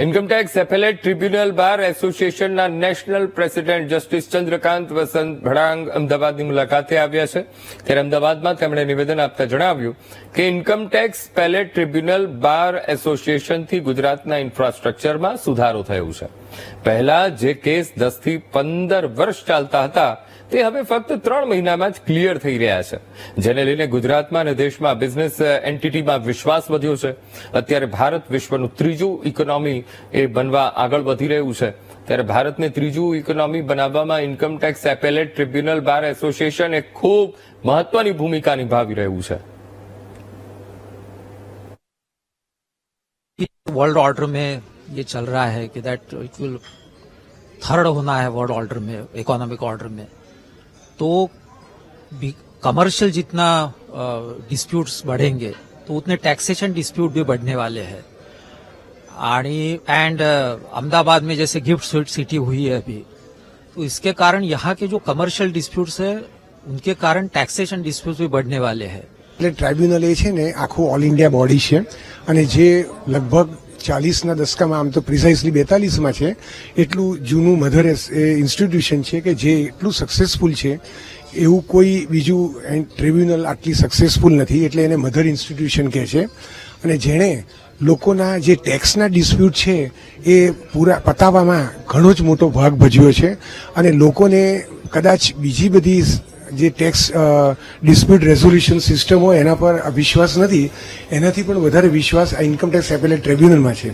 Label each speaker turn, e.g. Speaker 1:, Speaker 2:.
Speaker 1: Income tax appellate tribunal બાર એસોસિએશનના national president justice Chandrakant વસંત ભડાંગ અમદાવાદની મુલાકાતે આવ્યા છે. ત્યારે અમદાવાદમાં તેમણે નિવેદન આપતા જણાવ્યું કે ઇન્કમટેક્સ એપેલેટ ટ્રિબ્યુનલ બાર એસોસિએશનથી ગુજરાતના ઇન્ફ્રાસ્ટ્રક્ચરમાં સુધારો થયો છે. પહેલા જે કેસ 10 થી 15 વર્ષ ચાલતા હતા તે હવે ફક્ત 3 મહિનામાં જ ક્લિયર થઈ રહ્યા છે, જેને લઈને ગુજરાતમાં અને દેશમાં બિઝનેસ એન્ટિટીમાં વિશ્વાસ વધ્યો છે. અત્યારે ભારત વિશ્વનું ત્રીજું ઇકોનોમી એ બનવા આગળ વધી રહ્યું છે. ત્યારે ભારતને ત્રીજું ઇકોનોમી બનાવવામાં income tax appellate tribunal bar association એક ખૂબ મહત્વની ભૂમિકા નિભાવી રહ્યું છે.
Speaker 2: वर्ल्ड ऑर्डर में ये चल रहा है कि दैट इट विल थर्ड होना है वर्ल्ड ऑर्डर में, इकोनॉमिक ऑर्डर में. तो कमर्शियल जितना डिस्प्यूट्स बढ़ेंगे तो उतने टैक्सेशन डिस्प्यूट भी बढ़ने वाले हैं. एंड अहमदाबाद में जैसे गिफ्ट सिटी हुई है अभी, तो इसके कारण यहाँ के जो कमर्शियल डिस्प्यूट्स है उनके कारण टैक्सेशन डिस्प्यूट भी बढ़ने वाले हैं.
Speaker 3: એટલે ટ્રાઇબ્યુનલ એ છે ને આખું ઓલ ઇન્ડિયા બોડી છે અને જે લગભગ 40ના દશકામાં, આમ તો પ્રિસાઇઝલી 42માં છે, એટલું જૂનું મધર ઇન્સ્ટિટ્યુશન છે કે જે એટલું સક્સેસફુલ છે એવું કોઈ બીજું ટ્રિબ્યુનલ આટલી સક્સેસફુલ નથી, એટલે એને મધર ઇન્સ્ટિટ્યુશન કહે છે. અને જેણે લોકોના જે ટેક્સના ડિસ્પ્યુટ છે એ પૂરા પતાવવામાં ઘણો જ મોટો ભાગ ભજવ્યો છે. અને લોકોને કદાચ બીજી બધી જે ટેક્સ ડિસ્પ્યુટ રેઝોલ્યુશન સિસ્ટમ હોય એના પર વિશ્વાસ નથી, એનાથી પણ વધારે વિશ્વાસ આ ઇન્કમટેક્સ એપેલેટ ટ્રિબ્યુનલમાં છે.